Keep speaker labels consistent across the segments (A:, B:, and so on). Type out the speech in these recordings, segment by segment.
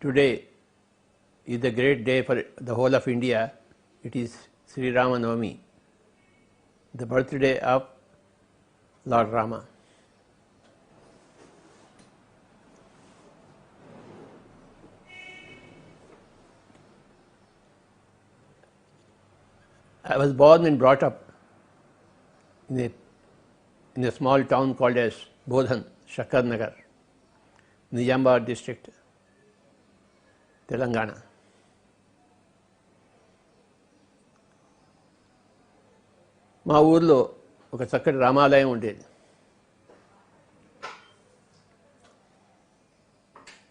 A: Today is a great day for the whole of India. It is Sri Rama Navami, the birthday of Lord Rama. I was born and brought up in a small town called as Bodhan, Shakarnagar, Nizamabad district, Telangana. మా ఊర్లో ఒక చక్కటి రామాలయం ఉండేది.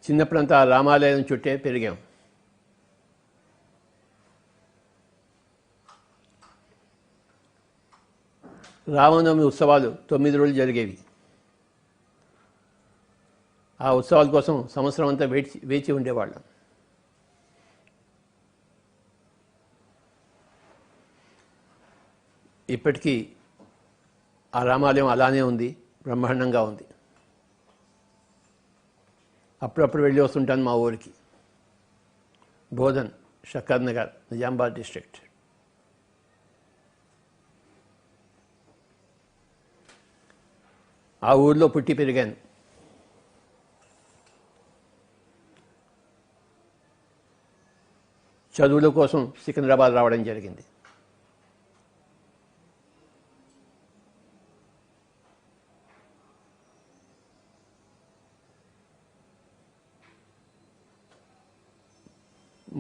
A: చిన్నప్పుడంతా ఆ రామాలయం చుట్టే పెరిగాం. రామనవమి ఉత్సవాలు 9 రోజులు జరిగేవి. ఆ ఉత్సవాల కోసం సంవత్సరం అంతా వేచి ఉండేవాళ్ళం. ఇప్పటికీ ఆ రామాలయం అలానే ఉంది, బ్రహ్మాండంగా ఉంది. అప్పుడప్పుడు వెళ్ళి వస్తుంటాను మా ఊరికి. బోధన్, షక్కర్నగర్, నిజామాబాద్ డిస్ట్రిక్ట్. ఆ ఊర్లో పుట్టి పెరిగాను. చదువుల కోసం సికింద్రాబాద్ రావడం జరిగింది.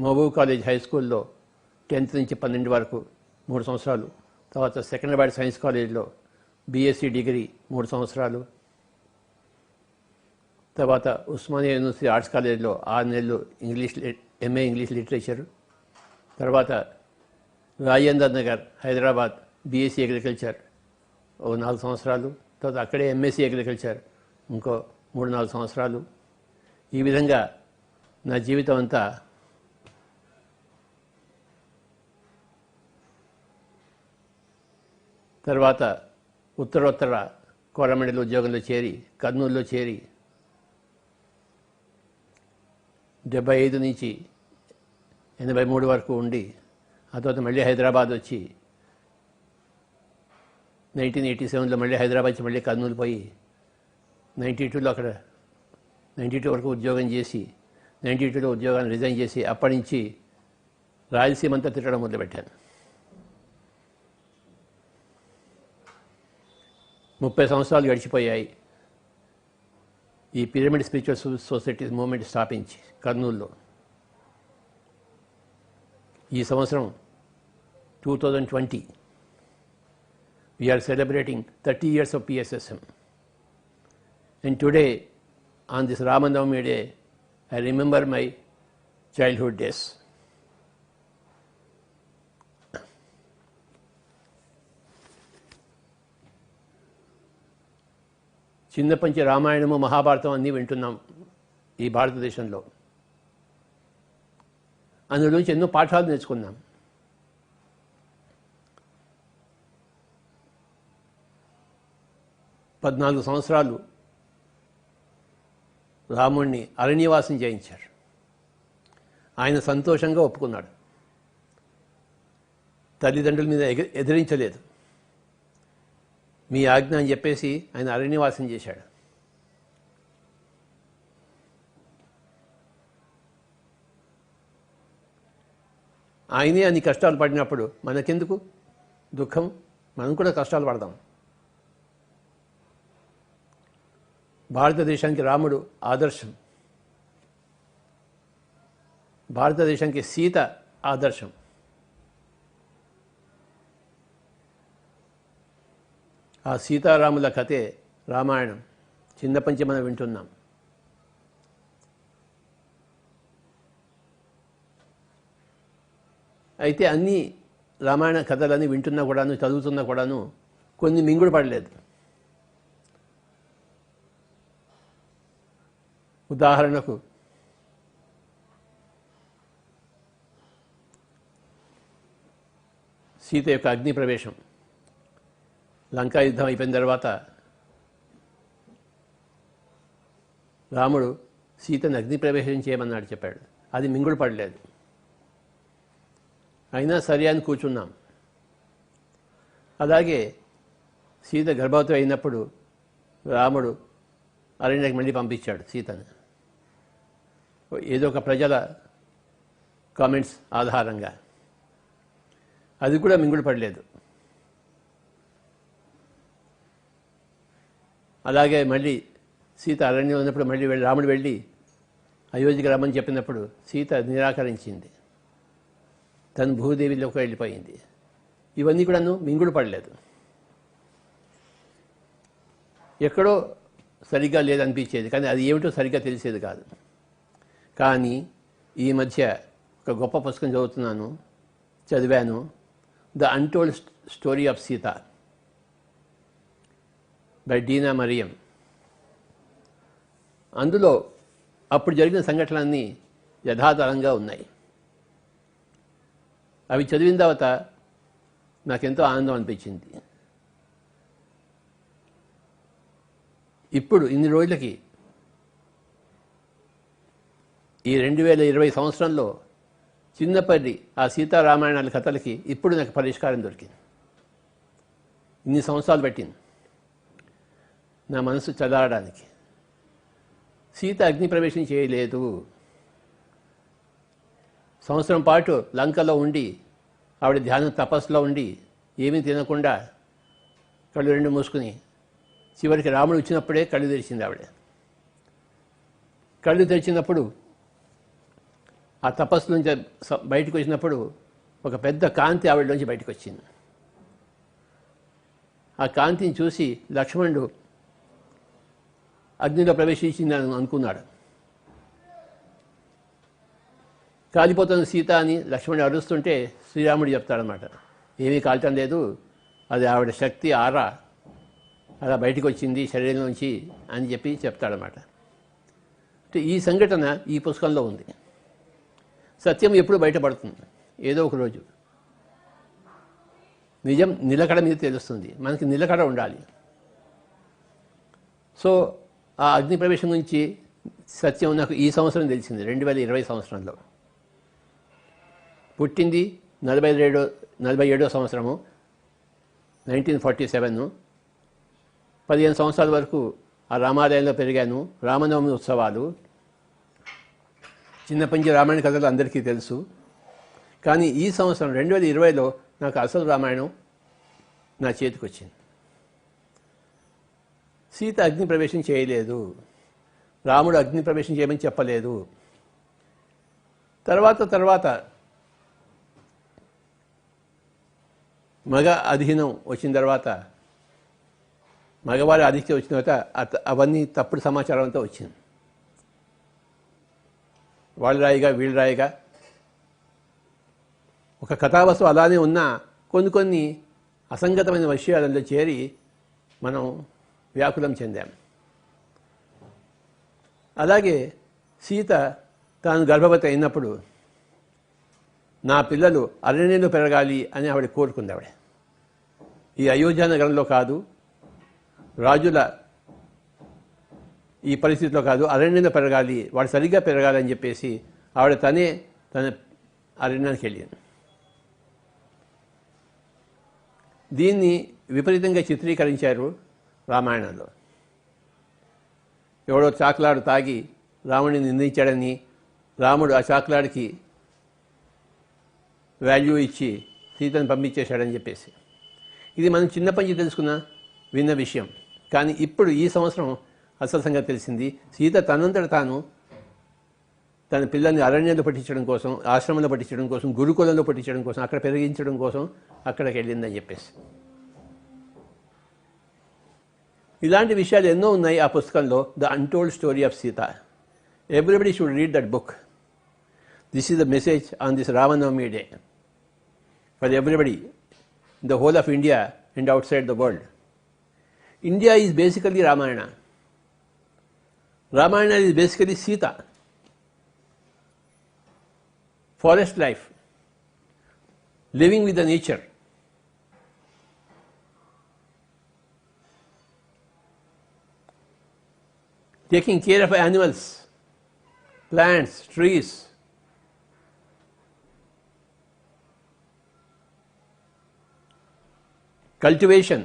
A: మహబూబ్ కాలేజ్ హై స్కూల్లో 10th నుంచి 12 వరకు 3 సంవత్సరాలు, తర్వాత సెకండ్రాబాద్ సైన్స్ కాలేజ్లో బీఎస్సీ డిగ్రీ 3 సంవత్సరాలు, తర్వాత ఉస్మానియా యూనివర్సిటీ ఆర్ట్స్ కాలేజ్లో 6 నెలలు ఎంఏ ఇంగ్లీష్ లిటరేచర్, తర్వాత రాజేందర్ నగర్ హైదరాబాద్ బీఎస్సీ అగ్రికల్చర్ 4 సంవత్సరాలు, తర్వాత అక్కడే ఎంఎస్సీ అగ్రికల్చర్ ఇంకో 3-4 సంవత్సరాలు. ఈ విధంగా నా జీవితం అంతా తర్వాత ఉత్తరోత్తర కోరమండలి ఉద్యోగంలో చేరి కర్నూలులో చేరి 75 నుంచి 83 వరకు ఉండి ఆ తర్వాత మళ్ళీ హైదరాబాద్ వచ్చి 1987లో మళ్ళీ హైదరాబాద్ నుంచి మళ్ళీ కర్నూలు పోయి 92లో అక్కడ 92 వరకు ఉద్యోగం చేసి 92లో ఉద్యోగాన్ని రిజైన్ చేసి అప్పటి నుంచి రాయలసీమ అంతా తిరగడం మొదలుపెట్టాను. 30 సంవత్సరాలు గడిచిపోయాయి. ఈ పిరమిడ్ స్పిరిచువల్ సొసైటీస్ మూవ్మెంట్ స్థాపించి కర్నూలులో ఈ సంవత్సరం 2020 we are celebrating 30 years of PSSM. And today on this Ramanavami day I remember my childhood days. చిన్నప్పటి నుంచి రామాయణము మహాభారతం అన్నీ వింటున్నాం ఈ భారతదేశంలో. అందులోంచి ఎన్నో పాఠాలు నేర్చుకున్నాం. పద్నాలుగు సంవత్సరాలు రాముణ్ణి అరణ్యవాసం చేయించారు. ఆయన సంతోషంగా ఒప్పుకున్నాడు. తల్లిదండ్రుల మీద ఎదిరించలేదు. మీ ఆజ్ఞ అని చెప్పేసి ఆయన అరణ్యవాసం చేశాడు. ఆయనే అన్ని కష్టాలు పడినప్పుడు మనకెందుకు దుఃఖం? మనం కూడా కష్టాలు పడదాం. భారతదేశానికి రాముడు ఆదర్శం. భారతదేశానికి సీత ఆదర్శం. ఆ సీతారాముల కథే రామాయణం. చిన్నప్పటి నుంచి మనం వింటున్నాం. అయితే అన్ని రామాయణ కథలన్నీ వింటున్నా కూడాను, చదువుతున్నా కూడాను కొన్ని మింగుడు పడలేదు. ఉదాహరణకు సీత యొక్క అగ్ని ప్రవేశం. లంకా యుద్ధం అయిపోయిన తర్వాత రాముడు సీతను అగ్ని ప్రవేశం చేయమన్నాడు, చెప్పాడు. అది మింగుడు పడలేదు. అయినా సరే అని కూర్చున్నాం. అలాగే సీత గర్భవతి అయినప్పుడు రాముడు అరణ్యానికి మళ్ళీ పంపించాడు సీతను, ఏదో ఒక ప్రజల కామెంట్స్ ఆధారంగా. అది కూడా మింగుడు పడలేదు. అలాగే మళ్ళీ సీత అరణ్యం ఉన్నప్పుడు మళ్ళీ రాముడు వెళ్ళి అయోధ్యకి రమ్మని చెప్పినప్పుడు సీత నిరాకరించింది, తను భూదేవిలోకి వెళ్ళిపోయింది. ఇవన్నీ కూడాను మింగుడు పడలేదు. ఎక్కడో సరిగ్గా లేదనిపించేది, కానీ అది ఏమిటో సరిగ్గా తెలిసేది కాదు. కానీ ఈ మధ్య ఒక గొప్ప పుస్తకం చదివాను, the untold story of Sita by Deena Mariam. అందులో అప్పుడు జరిగిన సంఘటనలన్నీ యథాతథంగా ఉన్నాయి. అవి చదివిన తర్వాత నాకెంతో ఆనందం అనిపించింది. ఇప్పుడు ఇన్ని రోజులకి ఈ 2020 సంవత్సరంలో చిన్నప్పటి ఆ సీతారామాయణాల కథలకి ఇప్పుడు నాకు పరిష్కారం దొరికింది. ఇన్ని సంవత్సరాలు పెట్టింది నా మనసు చదవడానికి. సీత అగ్ని ప్రవేశం చేయలేదు. సంవత్సరం పాటు లంకలో ఉండి ఆవిడ ధ్యానం తపస్సులో ఉండి ఏమీ తినకుండా కళ్ళు రెండు మూసుకుని చివరికి రాముడు వచ్చినప్పుడే కళ్ళు తెరిచింది ఆవిడ. కళ్ళు తెరిచినప్పుడు ఆ తపస్సు నుంచి బయటకు వచ్చినప్పుడు ఒక పెద్ద కాంతి ఆవిడలోంచి బయటకు వచ్చింది. ఆ కాంతిని చూసి లక్ష్మణుడు అగ్నిలో ప్రవేశించిందని అనుకున్నాడు. కాలిపోతున్న సీత అని లక్ష్మణుడు అరుస్తుంటే శ్రీరాముడు చెప్తాడనమాట, ఏమీ కాల్చడం లేదు, అది ఆవిడ శక్తి ఆరా అలా బయటకు వచ్చింది శరీరం నుంచి అని చెప్పి చెప్తాడనమాట. అంటే ఈ సంఘటన ఈ పుస్తకంలో ఉంది. సత్యం ఎప్పుడు బయటపడుతుంది, ఏదో ఒక రోజు నిజం నిలకడ మీద తెలుస్తుంది. మనకి నిలకడ ఉండాలి. సో ఆ అగ్ని ప్రవేశం గురించి సత్యం నాకు ఈ సంవత్సరం తెలిసింది, 2020 సంవత్సరంలో. పుట్టింది 47వ సంవత్సరము 1947. 15 సంవత్సరాల వరకు ఆ రామాలయంలో పెరిగాను. రామనవమి ఉత్సవాలు, చిన్నప్పటి రామాయణ కథలు అందరికీ తెలుసు. కానీ ఈ సంవత్సరం 2020లో నాకు అసలు రామాయణం నా చేతికి వచ్చింది. సీత అగ్ని ప్రవేశం చేయలేదు, రాముడు అగ్ని ప్రవేశం చేయమని చెప్పలేదు. తర్వాత మగ అధీనం వచ్చిన తర్వాత, మగవారి ఆధిక్యం వచ్చిన తర్వాత అవన్నీ తప్పుడు సమాచారం అంతా వచ్చింది. వాళ్ళు రాయిగా వీళ్ళు రాయిగా ఒక కథావస్తువు అలానే ఉన్నా కొన్ని అసంగతమైన విషయాలలో చేరి మనం వ్యాకులం చెందాం. అలాగే సీత తాను గర్భవతి అయినప్పుడు నా పిల్లలు అరణ్యంలో పెరగాలి అని ఆవిడ కోరుకుంది. ఆవిడ ఈ అయోధ్య నగరంలో కాదు, రాజుల ఈ పరిస్థితిలో కాదు, అరణ్యంలో పెరగాలి, వాడు సరిగ్గా పెరగాలి అని చెప్పేసి ఆవిడ తన అరణ్యానికి వెళ్ళింది. దీన్ని విపరీతంగా చిత్రీకరించారు రామాయణంలో. ఎవడో చాక్లాడు తాగి రాముడిని నిందించాడని, రాముడు ఆ చాక్లాడికి వాల్యూ ఇచ్చి సీతను పంపించేశాడని చెప్పేసి, ఇది మనం చిన్నప్పటి నుంచి విన్న విషయం. కానీ ఇప్పుడు ఈ సంవత్సరం అసలు సంగతి తెలిసింది. సీత తనంతట తాను తన పిల్లల్ని అరణ్యంలో పట్టించడం కోసం, ఆశ్రమంలో పట్టించడం కోసం, గురుకులంలో పట్టించడం కోసం, అక్కడ పెరిగించడం కోసం అక్కడికి వెళ్ళిందని చెప్పేసి. ఇలాంటి విషయాలు ఎన్నో ఉన్నాయి ఆ పుస్తకంలో, the untold story of Sita. Everybody should read that book. This is the message on this Ramanavami day for everybody in the whole of India and outside the world. India is basically Ramayana. Ramayana is basically Sita. Forest life, living with the nature. Taking care of animals, plants, trees. Cultivation.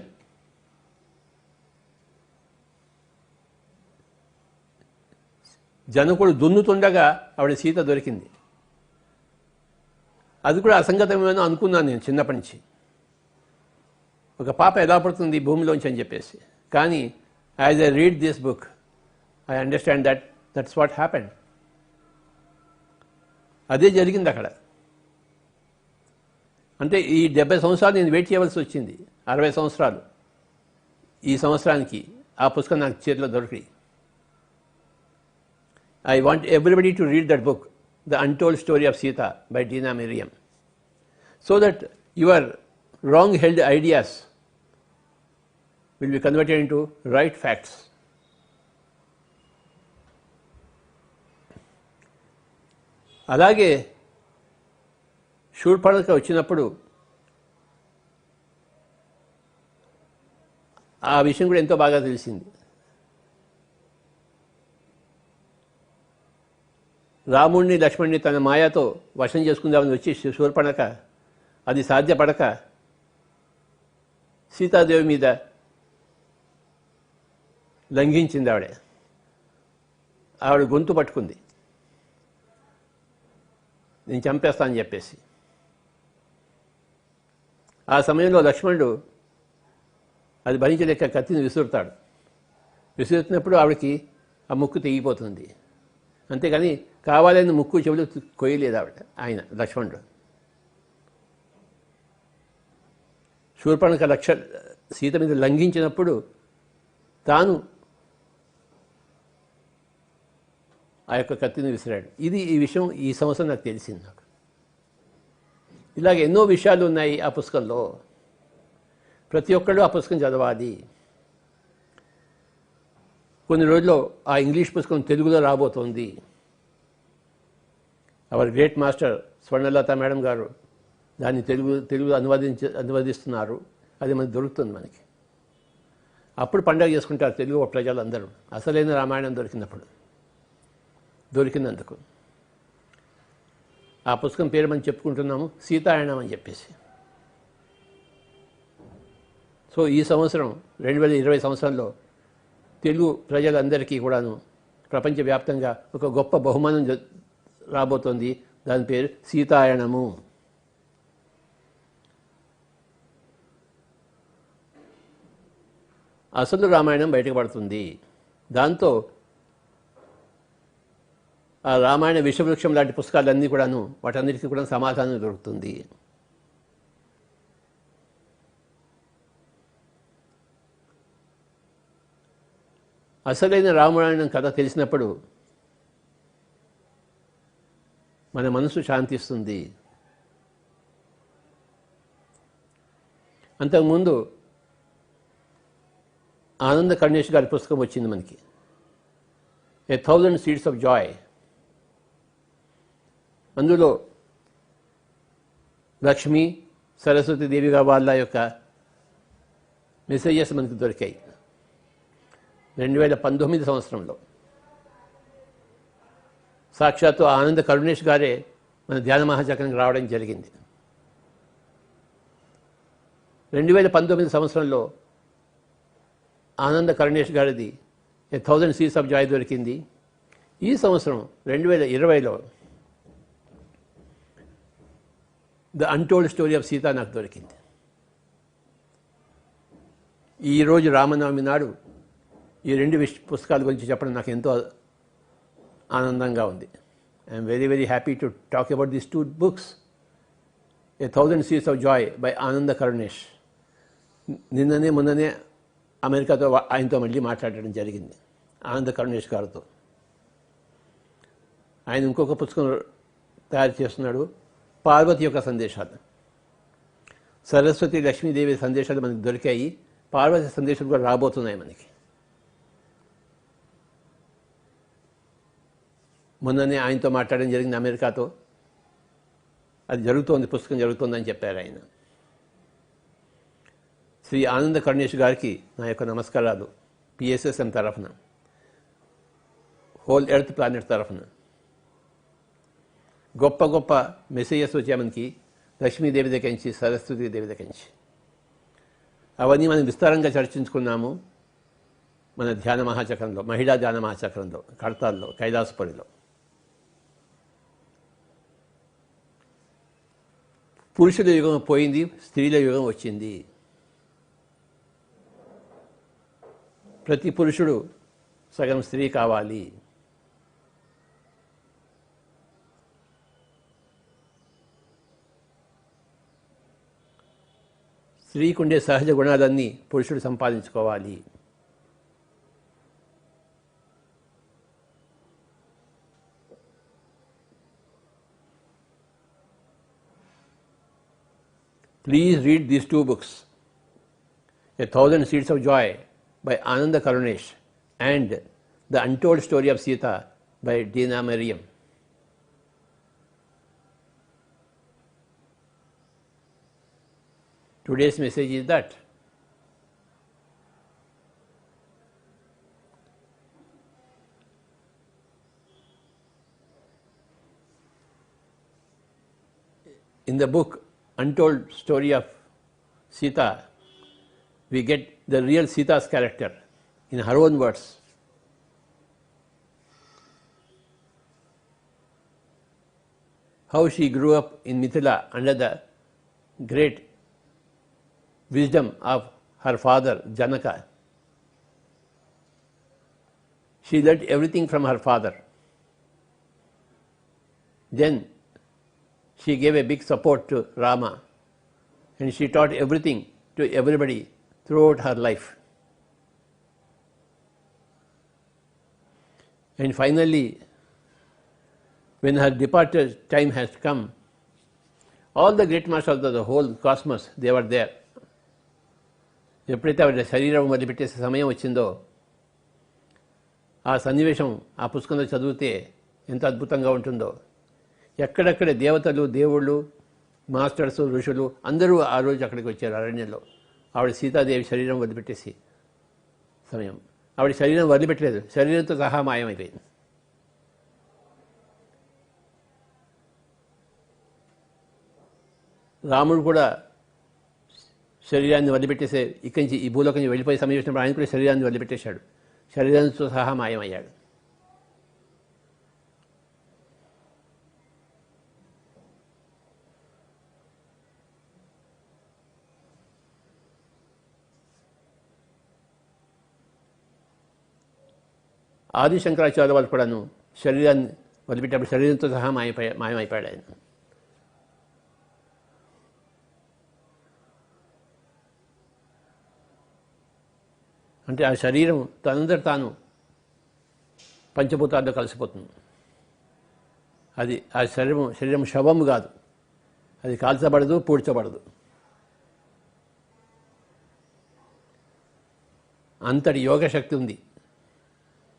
A: జనకుడు దున్నుతుండగా ఆవిడ సీత దొరికింది. అది కూడా అసంగతమేమో అనుకున్నాను నేను చిన్నప్పటి నుంచి. ఒక పాప ఎలా పడుతుంది భూమిలోంచి అని చెప్పేసి. కానీ as I read this book I understand that's what happened. అదే జరిగింది అక్కడ. అంటే ఈ 70 సంవత్సరాలు నేను వెయిట్ చేయవలసి వచ్చింది. 60 సంవత్సరాలు ఈ సంవత్సరానికి ఆ పుస్తకం నాకు చేతిలో దొరికి. I want everybody to read that book, The Untold Story of Sita by Dina Miriam, so that your wrong-held ideas will be converted into right facts. అలాగే శూర్పణఖ వచ్చినప్పుడు ఆ విషయం కూడా ఎంతో బాగా తెలిసింది. రాముణ్ణి లక్ష్మణ్ణి తన మాయతో వశం చేసుకుందామని వచ్చి శూర్పణఖ అది సాధ్యపడక సీతాదేవి మీద లంఘించింది. ఆవిడ గొంతు పట్టుకుంది, నేను చంపేస్తానని చెప్పేసి. ఆ సమయంలో లక్ష్మణుడు అది భరించలేక కత్తిని విసురుతాడు. విసురుతున్నప్పుడు ఆవిడకి ఆ ముక్కు తెగిపోతుంది. అంతేగాని కావాలని ముక్కు చెవులు కొయ్యలేదు ఆయన లక్ష్మణుడు. శూర్పణఖ సీత మీద లంఘించినప్పుడు తాను ఆ యొక్క కత్తిని విసిరాడు. ఈ విషయం ఈ సంవత్సరం నాకు తెలిసింది. నాకు ఇలాగ ఎన్నో విషయాలు ఉన్నాయి ఆ పుస్తకంలో. ప్రతి ఒక్కళ్ళు ఆ పుస్తకం చదవాలి. కొన్ని రోజుల్లో ఆ ఇంగ్లీష్ పుస్తకం తెలుగులో రాబోతోంది. Hour great master Swarnalatha madam గారు దాన్ని తెలుగు అనువదిస్తున్నారు. అది మనకు దొరుకుతుంది. మనకి అప్పుడు పండగ చేసుకుంటారు తెలుగు ప్రజలందరూ. అసలైన రామాయణం దొరికినందుకు ఆ పుస్తకం పేరు మనం చెప్పుకుంటున్నాము, సీతాయనం అని చెప్పేసి. సో ఈ సంవత్సరం 2020 సంవత్సరంలో తెలుగు ప్రజలందరికీ కూడాను ప్రపంచవ్యాప్తంగా ఒక గొప్ప బహుమానం రాబోతోంది. దాని పేరు సీతాయనము. అసలు రామాయణం బయటకు పడుతుంది. దాంతో ఆ రామాయణ విషవృక్షం లాంటి పుస్తకాలన్నీ కూడాను వాటన్నిటికీ కూడా సమాధానం దొరుకుతుంది. అసలైన రామాయణం కథ తెలిసినప్పుడు మన మనసు శాంతిస్తుంది. అంతకుముందు ఆనంద కరుణేష్ గారి పుస్తకం వచ్చింది మనకి, 1000 Seeds of Joy. అందులో లక్ష్మి సరస్వతి దేవిగా వాళ్ళ యొక్క మెసేజెస్ మనకు దొరికాయి. 2019 సంవత్సరంలో సాక్షాత్తు ఆనంద కరుణేష్ గారే మన ధ్యాన మహాచక్రానికి రావడం జరిగింది. 2019 సంవత్సరంలో ఆనంద కరుణేష్ గారిది 1000 Seeds of Joy దొరికింది. ఈ సంవత్సరం 2020లో the untold story of Sita నాకు దొరికింది. ఈరోజు రామనవమి నాడు ఈ 2 పుస్తకాల గురించి చెప్పడం నాకు ఎంతో ఆనందంగా ఉంది. I'm very very happy to talk about these 2 books, 1000 Seeds of Joy by ఆనంద కరుణేష్. మొన్ననే అమెరికాతో ఆయనతో మళ్ళీ మాట్లాడడం జరిగింది, ఆనంద కరుణేష్ గారితో. ఆయన ఇంకొక పుస్తకం తయారు చేస్తున్నాడు, పార్వతి యొక్క సందేశాలు. సరస్వతి లక్ష్మీదేవి సందేశాలు మనకు దొరికాయి, పార్వతి సందేశాలు కూడా రాబోతున్నాయి మనకి. మొన్ననే ఆయనతో మాట్లాడడం జరిగింది అమెరికాతో. అది జరుగుతోంది, పుస్తకం జరుగుతోందని చెప్పారు ఆయన. శ్రీ ఆనంద కరుణేష్ గారికి నా యొక్క నమస్కారాలు PSSM తరఫున, హోల్ ఎర్త్ ప్లానెట్ తరఫున. గొప్ప గొప్ప మెసేజెస్ వచ్చాయి మనకి, లక్ష్మీదేవి దగ్గర నుంచి, సరస్వతీ దేవి దగ్గర నుంచి. అవన్నీ మనం విస్తారంగా చర్చించుకున్నాము మన ధ్యాన మహాచక్రంలో, మహిళా ధ్యాన మహాచక్రంలో, కడతాల్లో, కైలాసపురిలో. పురుషుల యుగం పోయింది, స్త్రీల యుగం వచ్చింది. ప్రతి పురుషుడు సగం స్త్రీ కావాలి. స్త్రీకి ఉండే సహజ గుణాలన్నీ పురుషుడు సంపాదించుకోవాలి. Please read these two books, A Thousand Seeds of Joy by Ananda Karunesh and The Untold Story of Sita by Dina Mariam. Today's message is that in the book Untold Story of Sita, we get the real Sita's character in her own words. How she grew up in Mithila under the great wisdom of her father Janaka. She learnt everything from her father. Then she gave a big support to Rama, and she taught everything to everybody throughout her life. And finally, when her departure time has come, all the great masters of the whole cosmos, they were there. ఎప్పుడైతే ఆవిడ శరీరం వదిలిపెట్టేసే సమయం వచ్చిందో, ఆ సన్నివేశం ఆ పుస్తకంలో చదివితే ఎంత అద్భుతంగా ఉంటుందో. ఎక్కడెక్కడ దేవతలు, దేవుళ్ళు, మాస్టర్స్, ఋషులు అందరూ ఆ రోజు అక్కడికి వచ్చారు అరణ్యంలో. ఆవిడ సీతాదేవి శరీరం వదిలిపెట్టేసి సమయం. ఆవిడ శరీరం వదిలిపెట్టలేదు, శరీరంతో సహా మాయమైపోయింది. రాముడు కూడా శరీరాన్ని వదిలిపెట్టేసే ఇక్కడి నుంచి ఈ భూలోకం నుంచి వెళ్ళిపోయే సమయం వచ్చినప్పుడు ఆయన కూడా శరీరాన్ని వదిలిపెట్టేశాడు, శరీరంతో సహా మాయమయ్యాడు. ఆది శంకరాచార్య వాళ్ళు కూడాను శరీరాన్ని వదిలిపెట్టేప్పుడు శరీరంతో సహా మాయమైపోయాడు ఆయన. అంటే ఆ శరీరం తనందరు తాను పంచభూతాల్లో కలిసిపోతుంది. అది ఆ శరీరం శవము కాదు, అది కాల్చబడదు, పూడ్చబడదు. అంతటి యోగ శక్తి ఉంది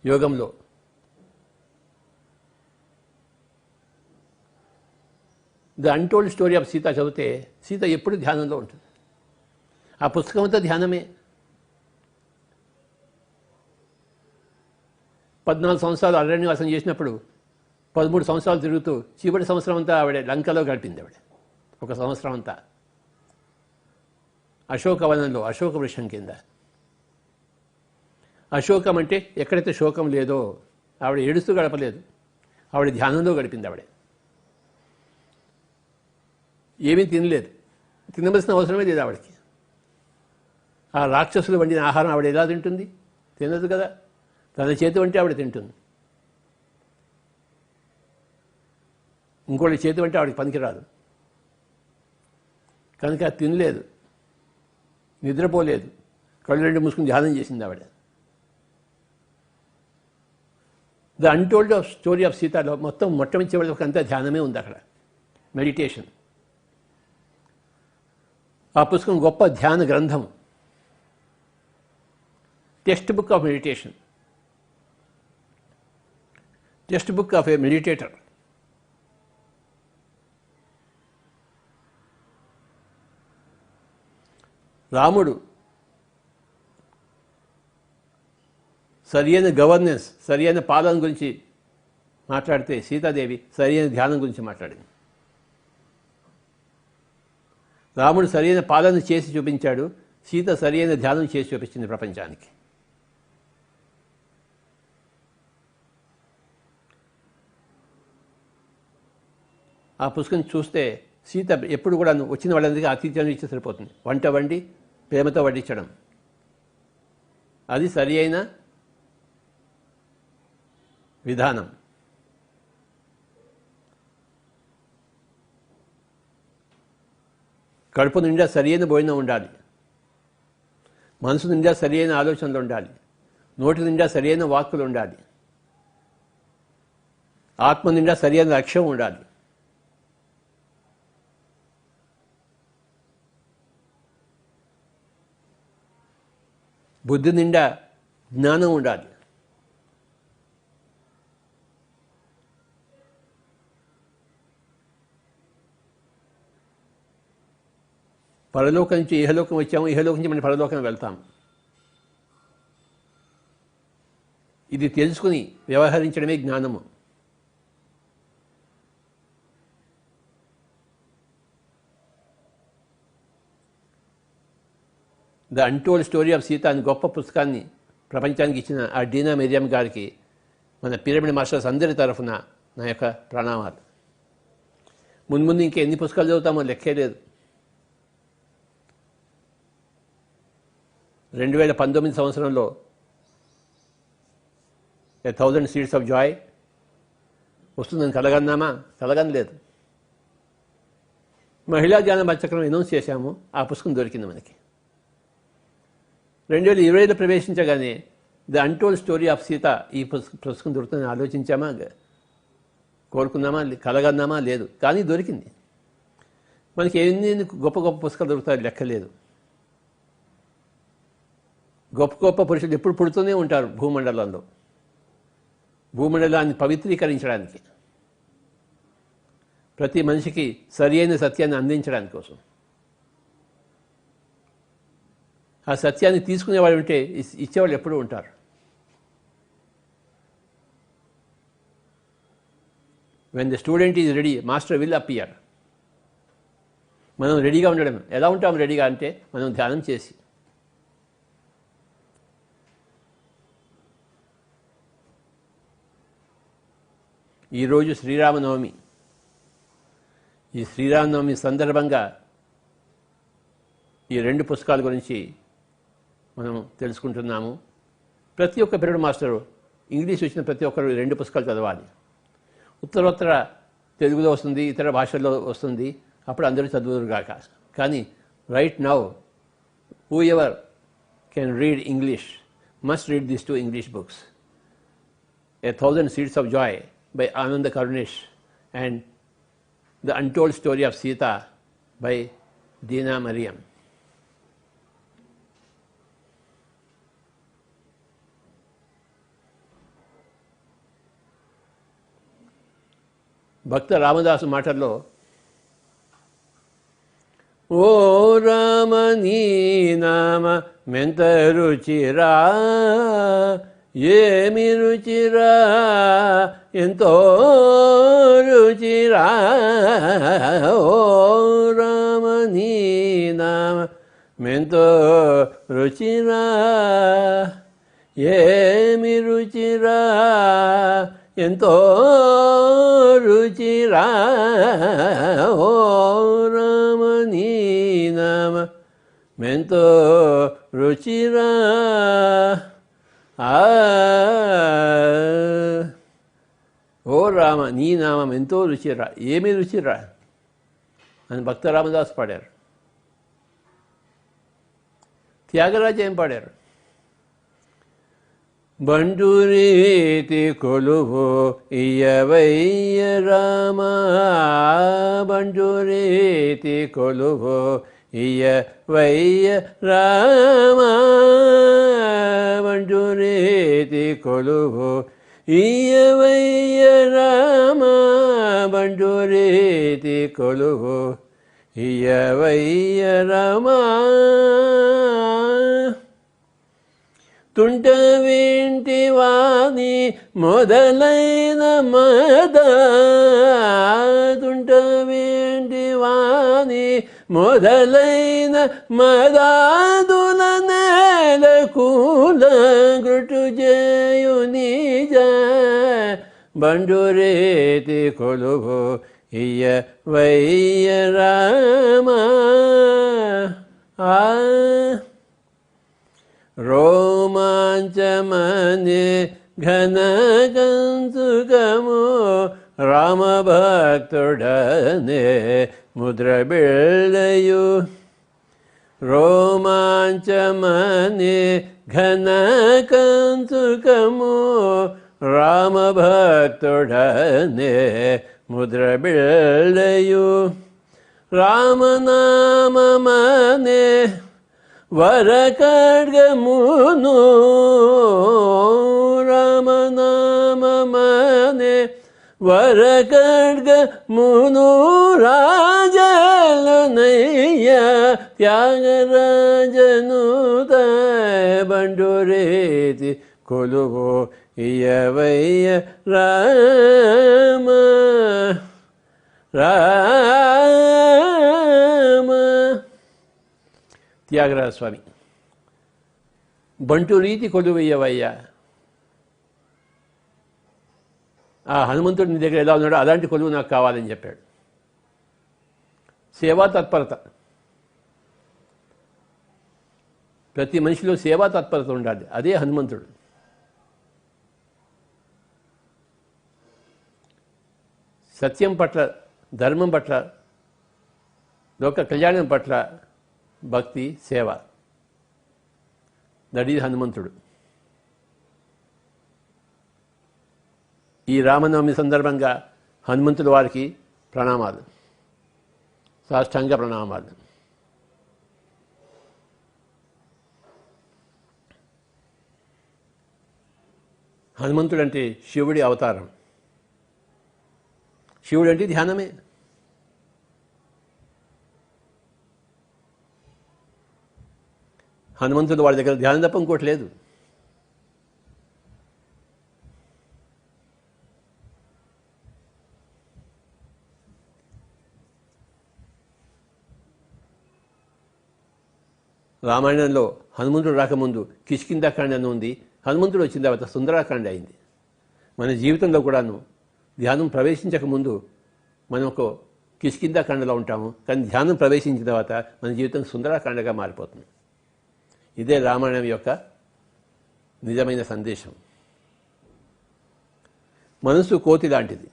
A: యోగంలో. The untold story of Sita చదివితే సీత ఎప్పుడు ధ్యానంలో ఉంటుంది. ఆ పుస్తకం అంతా ధ్యానమే. 14 సంవత్సరాలు అరణ్యవాసం చేసినప్పుడు 13 సంవత్సరాలు తిరుగుతూ చివరి సంవత్సరం అంతా ఆవిడ లంకలో గడిపింది. ఆవిడ 1 సంవత్సరం అంతా అశోకవనంలో, అశోక వృక్షం కింద. అశోకం అంటే ఎక్కడైతే శోకం లేదో, ఆవిడ ఏడుస్తూ గడపలేదు, ఆవిడ ధ్యానంలో గడిపింది. ఆవిడ ఏమీ తినలేదు, తినవలసిన అవసరమే లేదు ఆవిడకి. ఆ రాక్షసులు వండిన ఆహారం ఆవిడ ఎలా తింటుంది? తినదు కదా. తన చేతి వంటే ఆవిడ తింటుంది, ఇంకోటి చేతి వంటే ఆవిడకి పనికిరాదు. కనుక తినలేదు, నిద్రపోలేదు, కళ్ళు రెండు మూసుకుని ధ్యానం చేసింది ఆవిడ. ద అన్టోల్డ్ స్టోరీ ఆఫ్ సీతాలో మొత్తం మొట్టమొదటి ఒక అంతా ధ్యానమే ఉంది అక్కడ, మెడిటేషన్. ఆ పుస్తకం గొప్ప ధ్యాన గ్రంథం, text book of meditation, text book of A meditator. రాముడు సరియైన గవర్నెన్స్, సరియైన పాలన గురించి మాట్లాడితే సీతాదేవి సరైన ధ్యానం గురించి మాట్లాడింది. రాముడు సరైన పాలన చేసి చూపించాడు, సీత సరైన ధ్యానం చేసి చూపించింది ప్రపంచానికి. ఆ పుస్తకం చూస్తే సీత ఎప్పుడు కూడా వచ్చిన వాళ్ళందరికీ ఆతిథ్యం ఇచ్చి సరిపోతుంది. వంట వండి ప్రేమతో వడ్డించడం, అది సరి అయిన విధానం. కడుపు నిండా సరి అయిన భోజనం ఉండాలి, మనసు నిండా సరి అయిన ఆలోచనలు ఉండాలి, నోటి నిండా సరి అయిన వాక్కులు ఉండాలి, ఆత్మ నిండా సరి అయిన లక్ష్యం ఉండాలి. బుద్ధి నిండా జ్ఞానం ఉండాలి. పరలోకం నుంచి ఇహలోకం వచ్చాము, ఇహలోకం నుంచి మనం పరలోకం వెళ్తాం. ఇది తెలుసుకుని వ్యవహరించడమే జ్ఞానము. The untold story of Sita అని గొప్ప పుస్తకాన్ని ప్రపంచానికి ఇచ్చిన ఆ డీనా మిరియం గారికి మన పిరమిడ్ మాస్టర్స్ అందరి తరఫున నా యొక్క ప్రణామాలు. ముందు ఇంకా ఎన్ని పుస్తకాలు చదువుతామో లెక్కే లేదు. 2019 సంవత్సరంలో 1000 Seeds of Joy వస్తుందని కలగనలేదు. మహిళా జ్ఞాన బచ్చక్రం అనౌన్స్ చేశాము, ఆ పుస్తకం దొరికింది మనకి. 2020లో ప్రవేశించగానే the untold story of Sita ఈ పుస్తకం దొరుకుతుందని ఆలోచించామా, కోరుకున్నామా, కలగన్నామా? లేదు, కానీ దొరికింది. మనకి ఎన్ని గొప్ప గొప్ప పుస్తకాలు దొరుకుతాయి లెక్కలేదు. గొప్ప గొప్ప పురుషులు ఎప్పుడు పుడుతూనే ఉంటారు భూమండలంలో, భూమండలాన్ని పవిత్రీకరించడానికి, ప్రతి మనిషికి సరి అయిన సత్యాన్ని అందించడానికి కోసం. ఆ సత్యాన్ని తీసుకునేవాళ్ళు ఉంటే ఇచ్చేవాళ్ళు ఎప్పుడూ ఉంటారు. When the student is ready, master will appear. మనం రెడీగా ఉండడం. ఎలా ఉంటాం రెడీగా అంటే మనం ధ్యానం చేసి. ఈరోజు శ్రీరామనవమి. ఈ శ్రీరామనవమి సందర్భంగా ఈ 2 పుస్తకాల గురించి మనం తెలుసుకుంటున్నాము. ప్రతి ఒక్క పిరమిడ్ మాస్టరు ఇంగ్లీష్ వచ్చిన ప్రతి ఒక్కరు 2 పుస్తకాలు చదవాలి. ఉత్తరోత్తర తెలుగులో వస్తుంది, ఇతర భాషల్లో వస్తుంది, అప్పుడు అందరూ చదువురుగాక. కానీ right now who ever can read English must read these 2 English books, 1000 Seeds of Joy by Ananda Karunesh and The Untold Story of Sita by Dina Mariam. Bhakta Ramadasu మాటల్లో, ఓ రామ నీ నామ మెంత రుచిరా, ఏమి రుచిరా, ఎంతో రుచిరా, ఓ రామ నీ నామ మెంతో రుచిరా, ఏమి రుచిరా, ఎంతో రుచిరా, ఓ రామ నీ నామ మెంతో రుచిరా. ఓ రామ నీ నామం ఎంతో రుచిరా, ఏమి రుచిరా అని భక్త రామదాస్ పాడారు. త్యాగరాజు ఏం పాడారు? బండురీతి కొలువు ఇయవయ్య రామ, బండురీతి కొలువు ఇయవయ్య రామ, బండురీతి కొలువు ఇయవయ్య రామ, బండురీతి కొలువు ఇయవయ్య రామ, తుంట వింటి వాణి మొదలైన మద తుంట వింటి వాణి మొదలైన మదాదుల నేల కూల గుటు చేయు నిజ బండురేతి కొలువు ఇయ వయ్య రామ రోమాంచమనే ఘన కంసుకము రామ భక్తుడనే ముద్ర బిళ్ళయు రోమాంచమనే ఘన కంసుకము రామ భక్తుడనే ముద్ర బిళ్ళయు రామనామమనే వర ఖడ్గమును రామనామమనే వర ఖడ్గమును రాజలనయ్య త్యాగరాజనుత బండురేతి కొలువు ఇయవయ్య రామ రామ. త్యాగరాజ స్వామి బంటు రీతి కొలువయ్యవయ్య. ఆ హనుమంతుడు నీ దగ్గర ఎలా ఉన్నాడో అలాంటి కొలువు నాకు కావాలని చెప్పాడు. సేవా తత్పరత, ప్రతి మనిషిలో సేవా తత్పరత ఉండాలి. అదే హనుమంతుడు. సత్యం పట్ల, ధర్మం పట్ల, లోక కళ్యాణం పట్ల భక్తి, సేవ. దట్ ఈజ్ హనుమంతుడు. ఈ రామనవమి సందర్భంగా హనుమంతుడు వారికి ప్రణామాలు, సాష్టాంగ ప్రణామాలు. హనుమంతుడు అంటే శివుడి అవతారం. శివుడు అంటే ధ్యానమే. హనుమంతుడు వాడి దగ్గర ధ్యానం తప్ప ఇంకోటి లేదు. రామాయణంలో హనుమంతుడు రాకముందు కిష్కింధాకాండ అని ఉంది. హనుమంతుడు వచ్చిన తర్వాత సుందరాకాండ అయింది. మన జీవితంలో కూడాను ధ్యానం ప్రవేశించకముందు మనం ఒక కిష్కింధాకాండలో ఉంటాము, కానీ ధ్యానం ప్రవేశించిన తర్వాత మన జీవితం సుందరాకాండగా మారిపోతుంది. ఇదే రామాయణం యొక్క నిజమైన సందేశం. మనసు కోతి లాంటిది.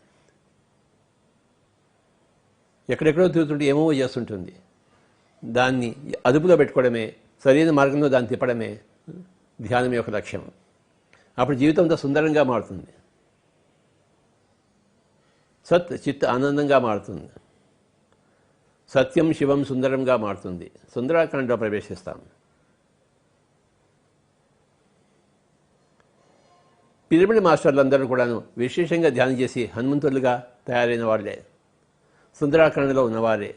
A: ఎక్కడెక్కడో తిరుగుతుంటే ఏమో చేస్తుంటుంది. దాన్ని అదుపులో పెట్టుకోవడమే, సరైన మార్గంలో దాన్ని తిప్పడమే ధ్యానం యొక్క లక్ష్యం. అప్పుడు జీవితం అంతా సుందరంగా మారుతుంది. సత్ చిత్ ఆనందంగా మారుతుంది. సత్యం శివం సుందరంగా మారుతుంది. సుందరాకాండలో ప్రవేశిస్తాం. పిరమిడ్ మాస్టర్లందరూ కూడాను విశేషంగా ధ్యానం చేసి హనుమంతులుగా తయారైన వాళ్ళే, సుందరాకాండలో ఉన్నవారే.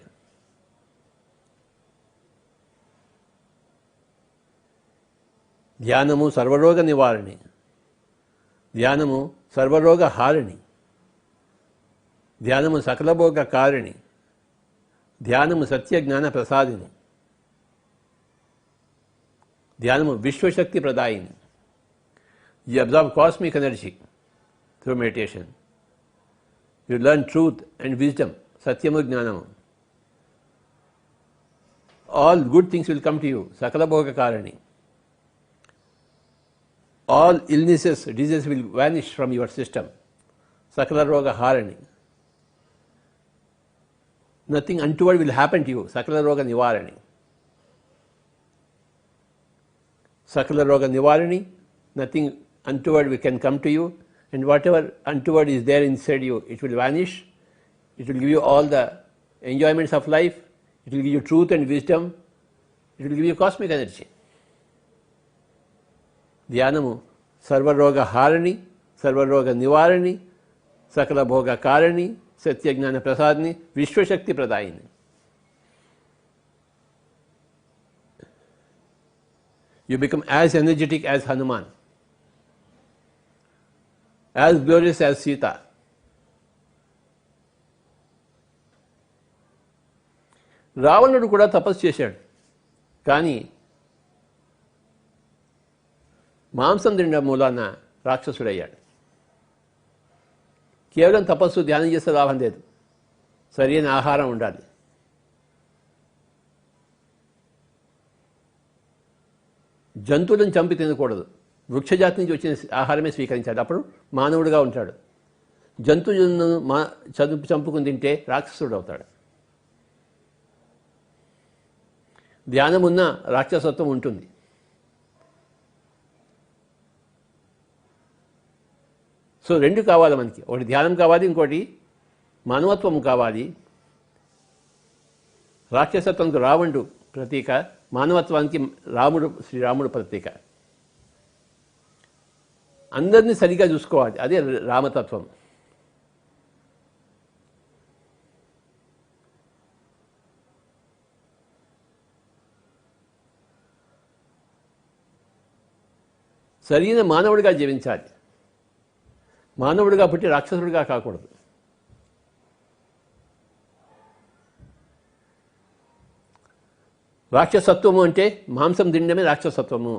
A: ధ్యానము సర్వరోగ నివారణి, ధ్యానము సర్వరోగ హారిణి, ధ్యానము సకలభోగ కారిణి, ధ్యానము సత్య జ్ఞాన ప్రసాదిని, ధ్యానము విశ్వశక్తి ప్రదాయిని. You absorb cosmic energy through meditation. You learn truth and wisdom, satyamu jnanamu. All good things will come to you, sakala bhoga karani. All illnesses, diseases will vanish from your system, sakala roga harani. Nothing untoward will happen to you, sakala roga nivarani. Sakala roga nivarani, nothing untoward can come to you, and whatever untoward is there inside you, it will vanish. It will give you all the enjoyments of life. It will give you truth and wisdom. It will give you cosmic energy. ధ్యానము సర్వరోగ హారిణి, సర్వరోగ నివారణి, సకల భోగ కారిణి, సత్యజ్ఞాన ప్రసాదిని, విశ్వశక్తి ప్రదాయిని. You become as energetic as Hanuman, as glorious as Sita. రావణుడు కూడా తపస్సు చేశాడు, కానీ మాంసం తినడం మూలాన రాక్షసుడయ్యాడు. కేవలం తపస్సు ధ్యానం చేస్తే లాభం లేదు, సరైన ఆహారం ఉండాలి. జంతువులను చంపి తినకూడదు, వృక్షజాతి నుంచి వచ్చిన ఆహారమే స్వీకరించాలి, అప్పుడు మానవుడిగా ఉంటాడు. జంతువులను చంపుకుని తింటే రాక్షసుడు అవుతాడు. ధ్యానం ఉన్న రాక్షసత్వం ఉంటుంది. సో రెండు కావాలి మనకి, ఒకటి ధ్యానం కావాలి, ఇంకోటి మానవత్వం కావాలి. రాక్షసత్వానికి రావణుడు ప్రతీక, మానవత్వానికి శ్రీరాముడు ప్రతీక. అందరినీ సరిగా చూసుకోవాలి, అదే రామతత్వం. సరైన మానవుడిగా జీవించాలి, మానవుడిగా పుట్టి రాక్షసుడిగా కాకూడదు. రాక్షసత్వము అంటే మాంసం తినడమే రాక్షసత్వము.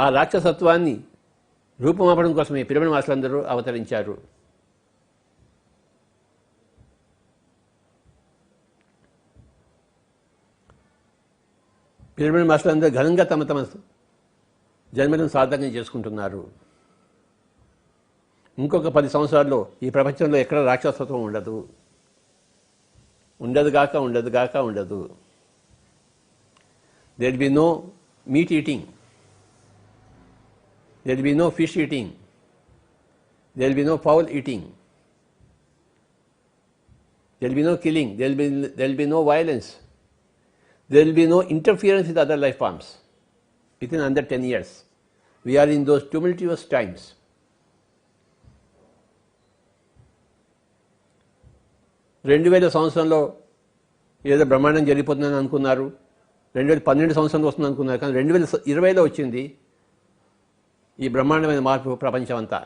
A: ఆ రాక్షసత్వాన్ని రూపుమాపడం కోసమే పిరమిడ్ మాస్టర్లందరూ అవతరించారు. పిరమిడ్ మాస్టర్లందరూ ఘనంగా తమ తమ జన్మలను సార్థకం చేసుకుంటున్నారు. ఇంకొక 10 సంవత్సరాల్లో ఈ ప్రపంచంలో ఎక్కడ రాక్షసత్వం ఉండదు, ఉండదు. There will be no meat eating, there will be no fish eating, there will be no fowl eating, there will be no killing, there will be no violence, there will be no interference with other life forms within under 10 years. We are in those tumultuous times. సంవత్సరంలో ఏదో బ్రహ్మాండం జరిగిపోతుందని అనుకున్నారు, 2012 సంవత్సరంలో వస్తుంది అనుకున్నారు, కానీ 2020లో వచ్చింది ఈ బ్రహ్మాండమైన మార్పు ప్రపంచం అంతా.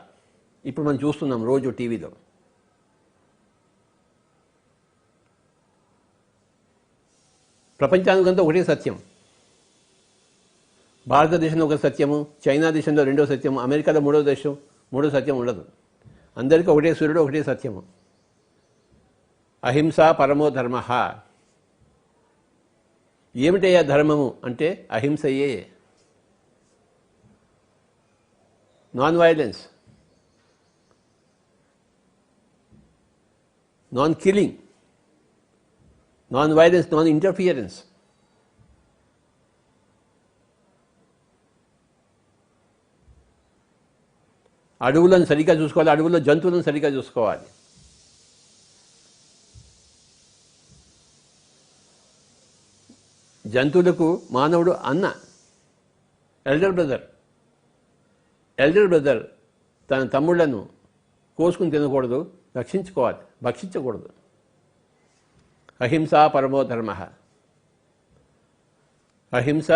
A: ఇప్పుడు మనం చూస్తున్నాం రోజు టీవీలో. ప్రపంచానికంతా ఒకటే సత్యం. భారతదేశంలో ఒక సత్యము, చైనా దేశంలో రెండో సత్యము, అమెరికాలో మూడో సత్యం ఉండదు. అందరికీ ఒకటే సూర్యుడు, ఒకటే సత్యము. అహింస పరమో ధర్మ. ఏమిటయ్యా ధర్మము అంటే అహింసయే. Non violence, non killing, non violence, non interference. అడవులను సరిగ్గా చూసుకోవాలి, అడవుల్లో జంతువులను సరిగ్గా చూసుకోవాలి. జంతువులకు మానవుడు అన్న, ఎల్డర్ బ్రదర్ తన తమ్ముళ్లను కోసుకుని తినకూడదు, భక్షించకూడదు. అహింస పరమో ధర్మ. అహింస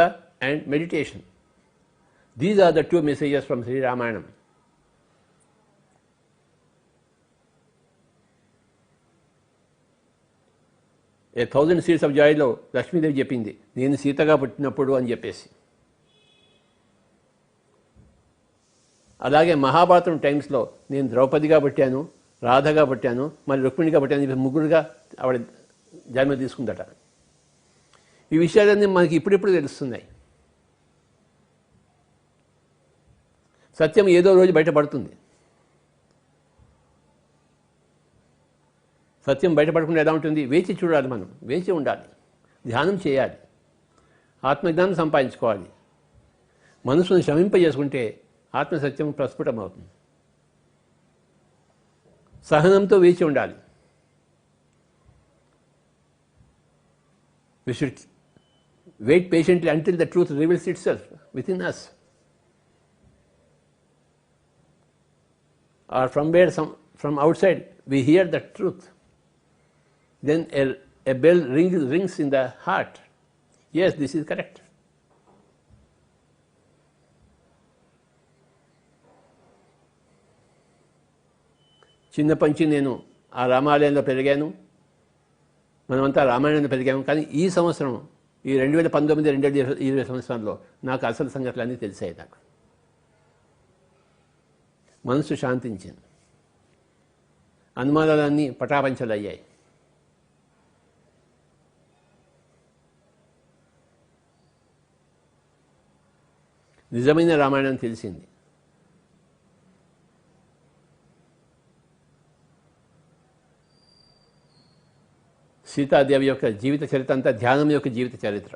A: and meditation, these are the 2 messages from Sri Ramayana. A 1000 Seeds of Joyలో లక్ష్మీదేవి చెప్పింది, నేను సీతగా పుట్టినప్పుడు అని చెప్పేసి. అలాగే మహాభారతం టైమ్స్లో నేను ద్రౌపదిగా పుట్టాను, రాధగా పుట్టాను, మరి రుక్మిణిగా పుట్టాను, ముగ్గురుగా ఆవిడ జన్మ తీసుకుందట. ఈ విషయాలన్నీ మనకి ఇప్పుడిప్పుడు తెలుస్తున్నాయి. సత్యం ఏదో రోజు బయటపడుతుంది. సత్యం బయటపడకుండా ఎలా ఉంటుంది? వేచి చూడాలి, మనం వేచి ఉండాలి, ధ్యానం చేయాలి, ఆత్మజ్ఞానం సంపాదించుకోవాలి. మనసును శమింపజేసుకుంటే ఆత్మసత్యం ప్రస్ఫుటమవుతుంది. సహనంతో వేచి ఉండాలి. We should wait patiently until the truth reveals itself within us. Or from outside we hear the truth. Then a bell rings in the heart. Yes, this is correct. చిన్నప్పటి నుంచి నేను ఆ రామాలయంలో పెరిగాను, మనమంతా రామాయణంలో పెరిగాము. కానీ ఈ సంవత్సరం, ఈ 2019, 2020 సంవత్సరంలో నాకు అసలు సంగతులన్నీ తెలిసాయి. నాకు మనసు శాంతించింది, అనుమానాలన్నీ పటాపంచలయ్యాయి. నిజమైన రామాయణం తెలిసింది. సీతాదేవి యొక్క జీవిత చరిత్ర అంతా ధ్యానం యొక్క జీవిత చరిత్ర.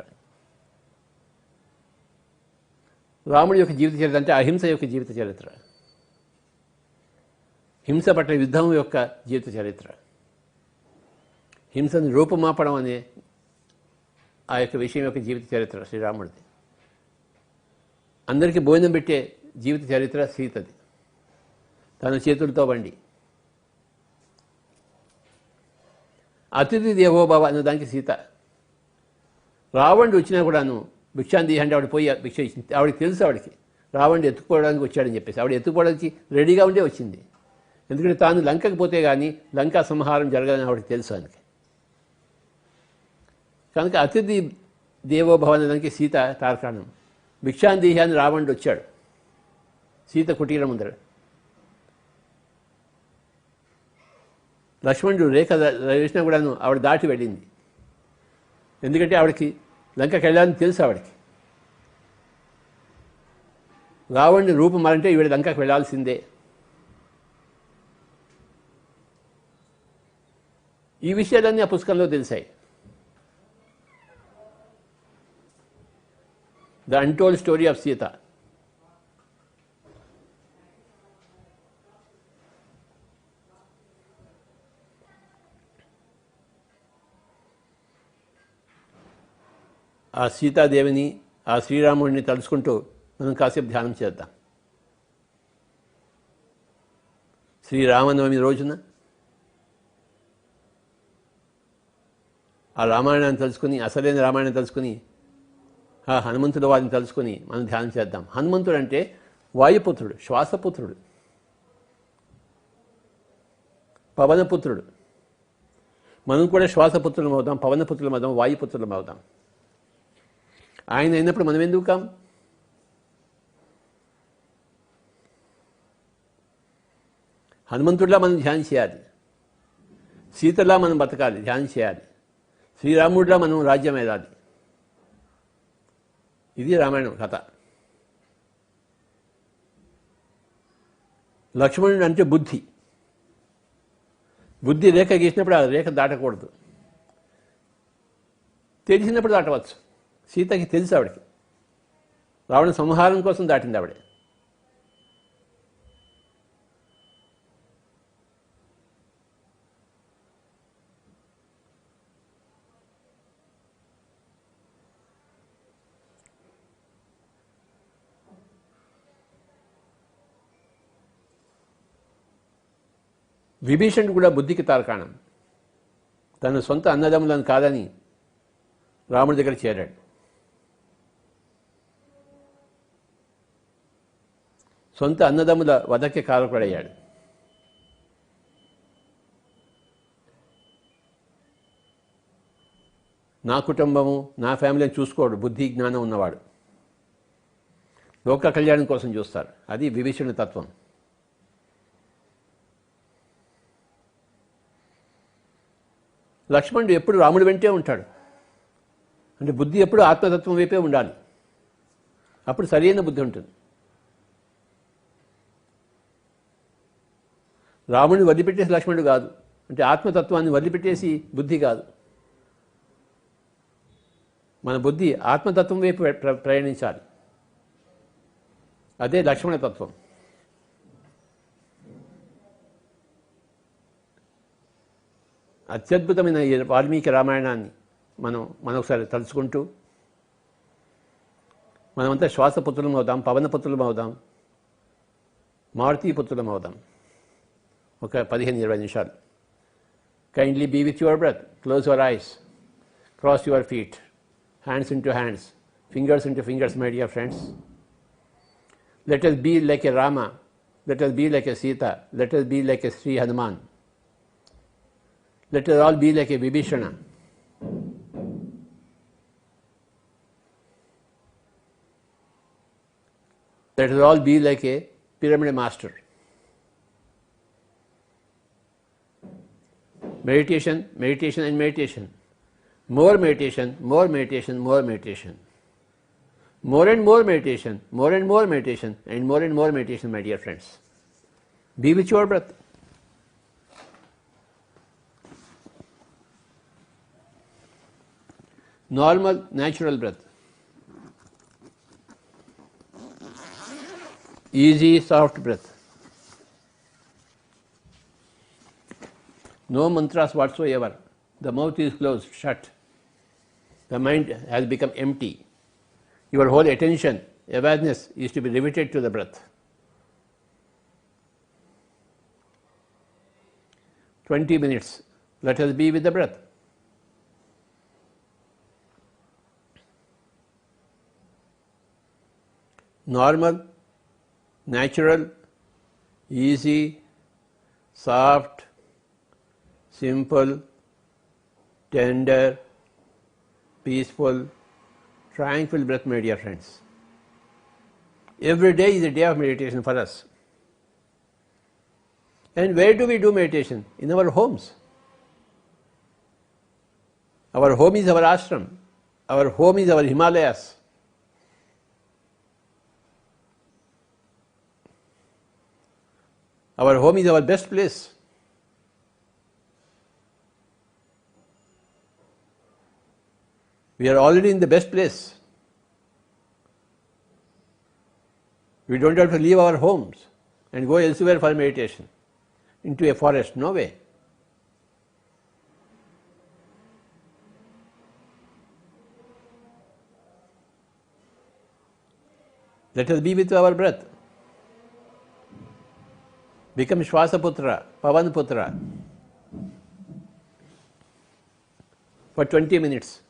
A: రాముడి యొక్క జీవిత చరిత్ర అంటే అహింస యొక్క జీవిత చరిత్ర, హింస పట్ల యుద్ధం యొక్క జీవిత చరిత్ర. హింసను రూపుమాపడం అనే ఆ యొక్క విషయం యొక్క జీవిత చరిత్ర శ్రీరాముడిది. అందరికీ భోజనం పెట్టే జీవిత చరిత్ర సీతది, తన చేతులతో వండి. అతిథి దేవోభవ అన్నదానికి సీత. రావణుడు వచ్చినా కూడాను భిక్షాంది అంటే ఆవిడ పోయి భిక్ష ఇచ్చింది. ఆవిడకి తెలుసు, ఆవిడకి రావణుడు ఎత్తుకుపోవడానికి వచ్చాడని చెప్పేసి ఆవిడ ఎత్తుకుపోవడానికి రెడీగా ఉండే వచ్చింది. ఎందుకంటే తాను లంకకి పోతే కానీ లంకా సంహారం జరగదని ఆవిడకి తెలుసు. అందుకే కనుక అతిథి దేవోభవ అన్నదానికి సీత తార్కాణం. భిక్షాందేహి అని రావణుడు వచ్చాడు సీత కుటీరం ముందర. లక్ష్మణుడు రేఖ వేసినా కూడాను ఆవిడ దాటి వెళ్ళింది. ఎందుకంటే ఆవిడకి లంకకి వెళ్ళాలని తెలుసు. ఆవిడకి రావణుడి రూపం మారంటే ఈవిడ లంకకి వెళ్ళాల్సిందే. ఈ విషయాలన్నీ ఆ పుస్తకంలో తెలిసాయి. The untold story of Sita. ఆ సీతాదేవిని, ఆ శ్రీరాముడిని తలుచుకుంటూ మనం కాసేపు ధ్యానం చేద్దాం. శ్రీరామనవమి రోజున ఆ రామాయణాన్ని తలుచుకుని, అసలైన రామాయణం తలుచుకుని, ఆ హనుమంతుల వారిని తలుచుకుని మనం ధ్యానం చేద్దాం. హనుమంతుడు అంటే వాయుపుత్రుడు, శ్వాసపుత్రుడు, పవనపుత్రుడు. మనం కూడా శ్వాసపుత్రులం అవుదాం, పవనపుత్రులం అవుదాం, వాయుపుత్రులం అవుదాం. ఆయన అయినప్పుడు మనం ఎందుకు కాం? హనుమంతుడిలా మనం ధ్యానం చేయాలి, సీతలా మనం బతకాలి, ధ్యానం చేయాలి, శ్రీరాముడిలా మనం రాజ్యం ఏదాలి. ఇది రామాయణం కథ. లక్ష్మణుడు అంటే బుద్ధి. బుద్ధి రేఖ గీసినప్పుడు ఆ రేఖ దాటకూడదు, తెలిసినప్పుడు దాటవచ్చు. సీతకి తెలుసు, ఆవిడకి రావణ సంహారం కోసం దాటింది ఆవిడే. విభీషణుడు కూడా బుద్ధికి తార్కాణం. తన సొంత అన్నదమ్ములను కాదని రాముడి దగ్గర చేరాడు. సొంత అన్నదమ్ముల వధకి కారకుడయ్యాడు. నా కుటుంబము, నా ఫ్యామిలీని చూసుకోడు బుద్ధి జ్ఞానం ఉన్నవాడు. లోక కళ్యాణం కోసం చూస్తారు. అది విభీషణుడి తత్వం. లక్ష్మణుడు ఎప్పుడు రాముడి వెంటే ఉంటాడు. అంటే బుద్ధి ఎప్పుడు ఆత్మతత్వం వైపే ఉండాలి, అప్పుడు సరైన బుద్ధి ఉంటుంది. రాముడిని వదిలిపెట్టేసి లక్ష్మణుడు కాదు, అంటే ఆత్మతత్వాన్ని వదిలిపెట్టేసి బుద్ధి కాదు. మన బుద్ధి ఆత్మతత్వం వైపు ప్రయాణించాలి. అదే లక్ష్మణ తత్వం. అత్యద్భుతమైన ఈ వాల్మీకి రామాయణాన్ని మనం ఒకసారి తలుచుకుంటూ మనమంతా శ్వాసపుత్రులం అవుదాం, పవనపుత్రులం అవుదాం, మారుతీపుత్రులం అవుదాం. ఒక 15-20 నిమిషాలు. Kindly be with your breath, close your eyes, cross your feet, hands into hands, fingers into fingers, my dear friends. Let us be like a Rama Let us be like a Sita. Let us be like a Sri Hanuman. Let us all be like a Vibhishana. Let us all be like a pyramid master. Meditation, meditation and meditation. More meditation, more meditation, more meditation. More and more meditation, more and more meditation, and more meditation, my dear friends. Be with your breath. Normal, natural breath. Easy, soft breath. No mantras whatsoever. The mouth is closed, shut. The mind has become empty. Your whole attention, awareness is to be riveted to the breath. 20 minutes. Let us be with the breath. Normal, natural, easy, soft, simple, tender, peaceful, tranquil breath, my dear friends. Every day is a day of meditation for us. And where do we do meditation? In our homes. Our home is our ashram. Our home is our Himalayas. Our home is our best place. We are already in the best place. We don't have to leave our homes and go elsewhere for meditation, into a forest. No way. Let us be with our breath. Become Shwasaputra, Pavanputra for 20 minutes.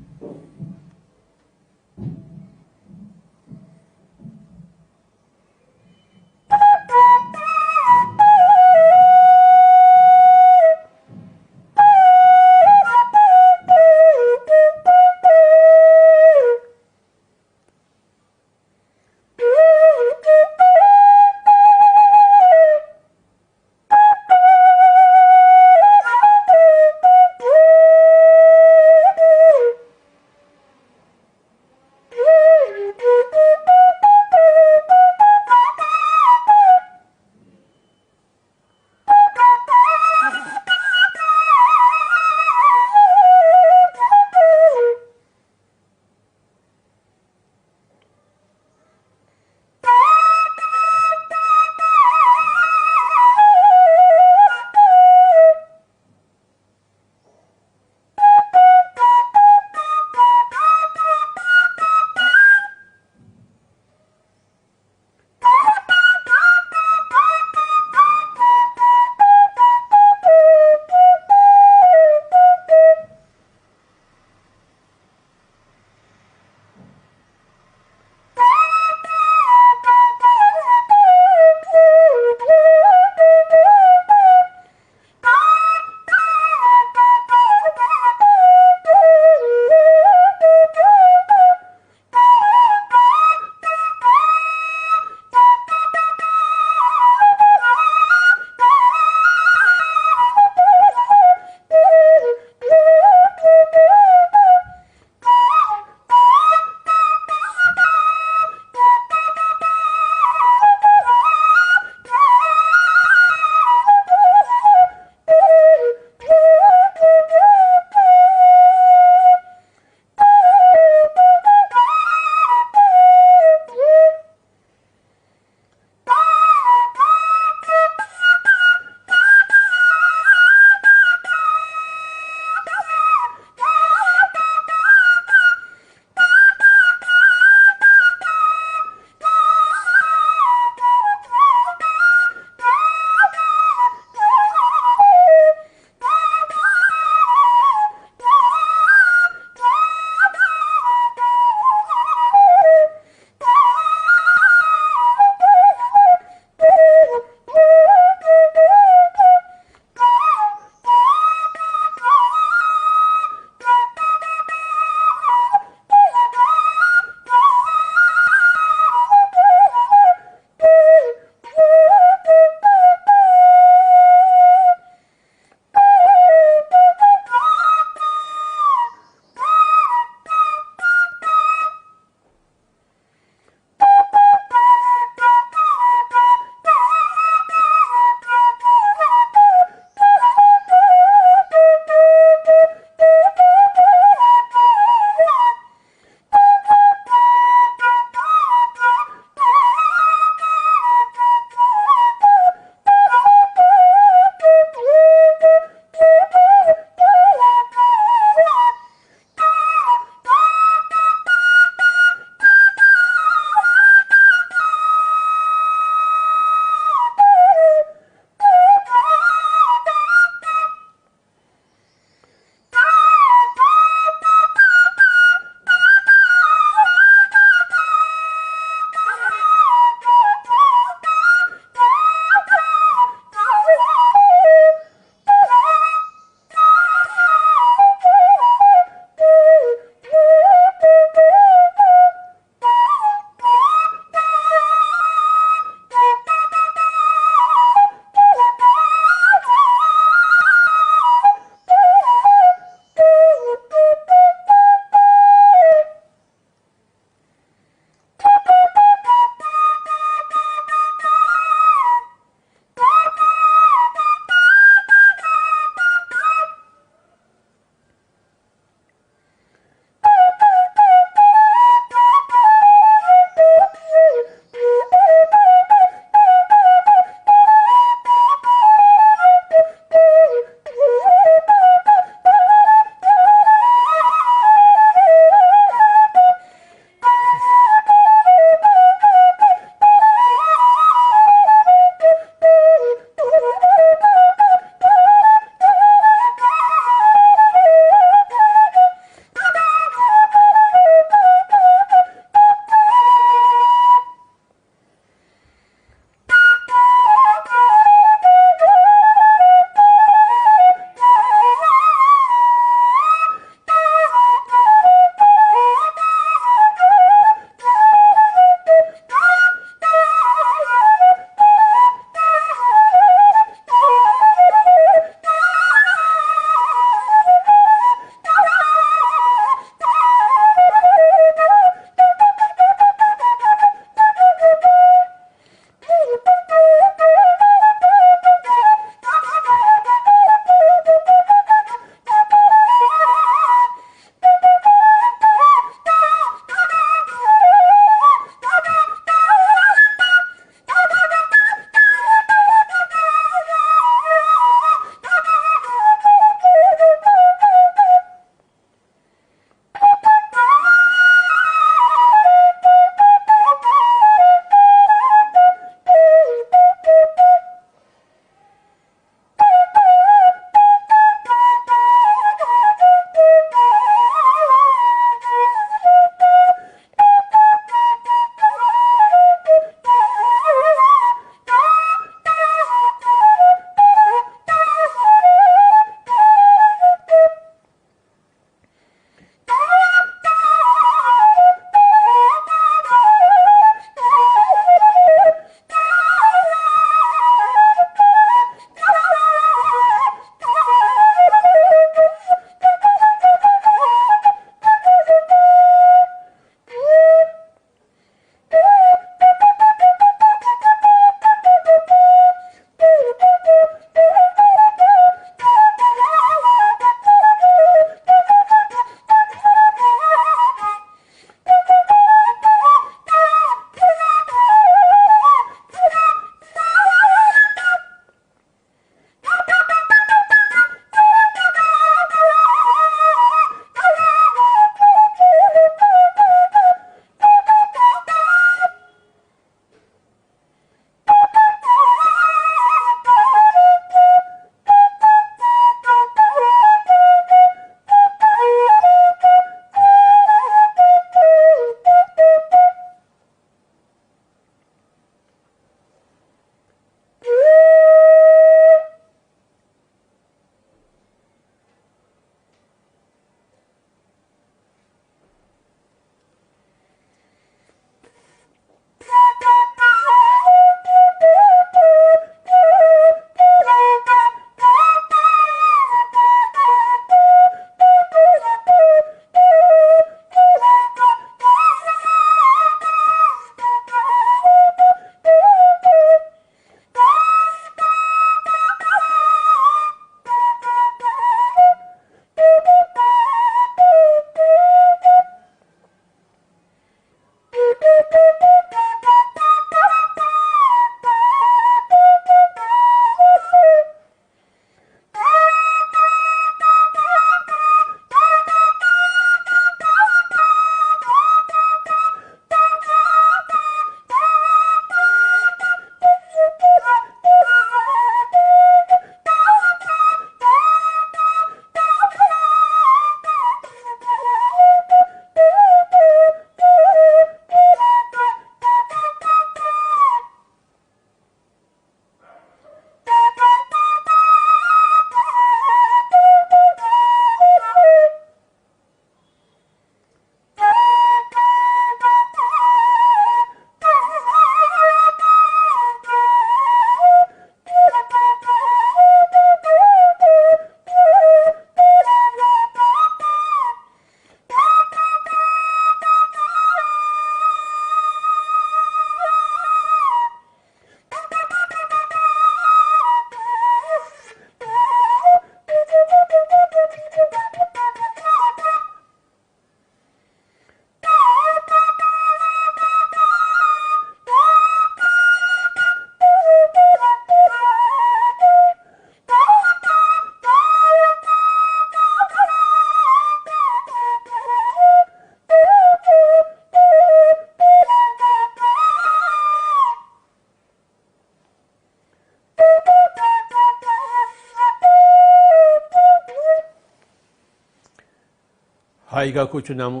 A: హాయిగా కూర్చున్నాము,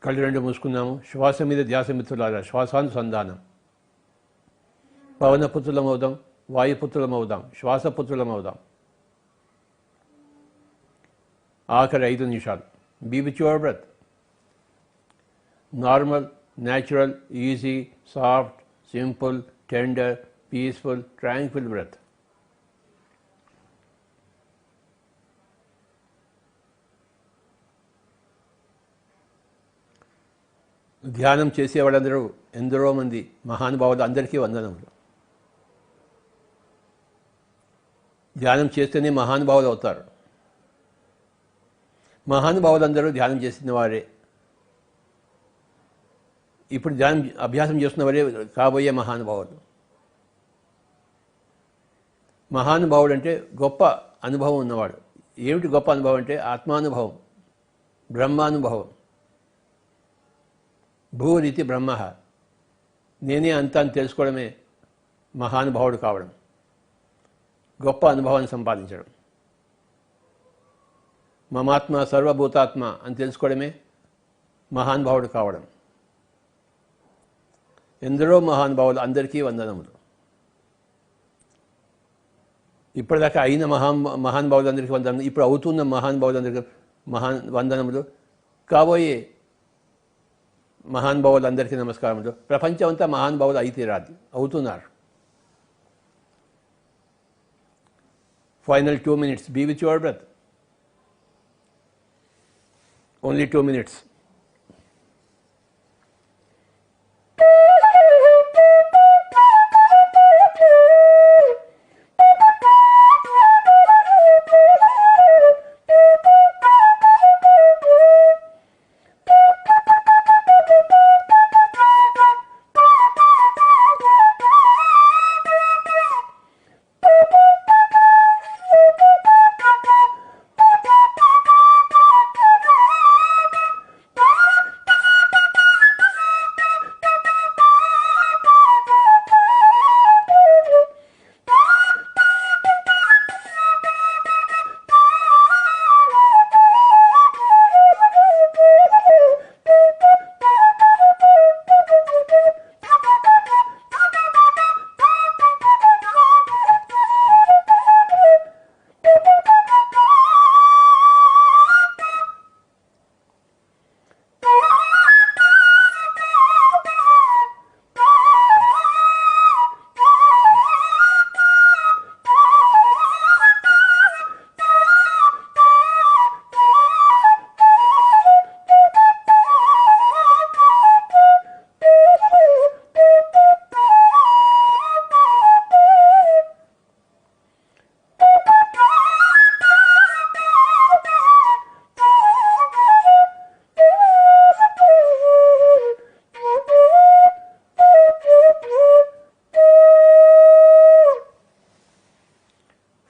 A: కళ్ళు రెండు మూసుకున్నాము. శ్వాస మీద ధ్యాస మిత్రులారా, శ్వాసానుసంధానం. పవనపుత్రులం అవుదాం, వాయుపుత్రులం అవుదాం, శ్వాసపుత్రులం అవుదాం. ఆఖరి 5 నిమిషాలు. Be with your breath. Normal, natural, easy, soft, simple, tender, peaceful, tranquil breath. ధ్యానం చేసేవాళ్ళందరూ ఎందరో మంది మహానుభావులు, అందరికీ వందనములు. ధ్యానం చేస్తేనే మహానుభావులు అవుతారు. మహానుభావులందరూ ధ్యానం చేసిన వారే. ఇప్పుడు ధ్యానం అభ్యాసం చేస్తున్న వారే కాబోయే మహానుభావులు. మహానుభావుడు అంటే గొప్ప అనుభవం ఉన్నవాడు. ఏమిటి గొప్ప అనుభవం అంటే? ఆత్మానుభవం, బ్రహ్మానుభవం. భూరితి బ్రహ్మ, నేనే అంతా అని తెలుసుకోవడమే మహానుభావుడు కావడం, గొప్ప అనుభవాన్ని సంపాదించడం. మమాత్మ సర్వభూతాత్మ అని తెలుసుకోవడమే మహానుభావుడు కావడం. ఎందరో మహానుభావులు, అందరికీ వందనములు. ఇప్పటిదాకా అయిన మహానుభావులందరికీ వందనములు. ఇప్పుడు అవుతున్న మహానుభావులందరికీ వందనములు. కాబోయే మహానుభావులందరికీ నమస్కారములు. ప్రపంచం అంతా మహానుభావులు అయితే రాదు, అవుతున్నారు. Final 2 minutes. Be with your breath. Only 2 minutes.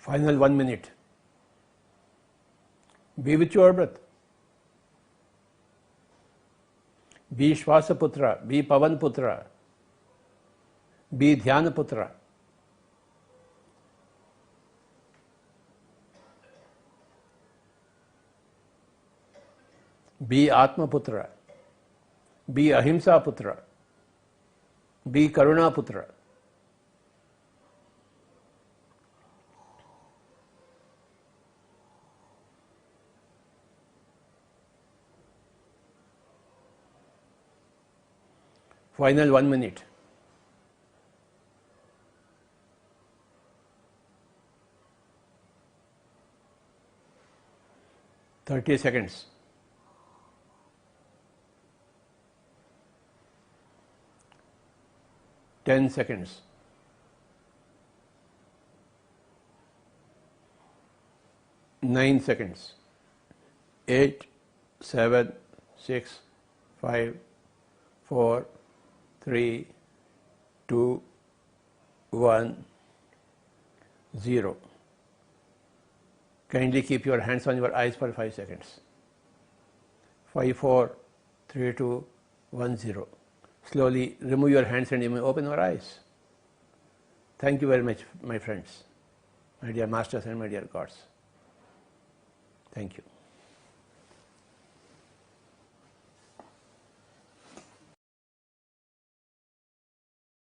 A: Final 1 minute. Be with your breath. Be Shvasaputra, be Pavanputra, be Dhyanaputra. Be Atmaputra, be Ahimsa Putra, be Karuna Putra. Final 1 minute. Thirty seconds. 10 seconds. 9 seconds. 8, 7, 6, 5, 4, 3, 2, 1, 0. Kindly keep your hands on your eyes for 5 seconds. 5, 4, 3, 2, 1, 0. Slowly remove your hands and you may open your eyes. Thank you very much, my friends, my dear masters and my dear gods. Thank you.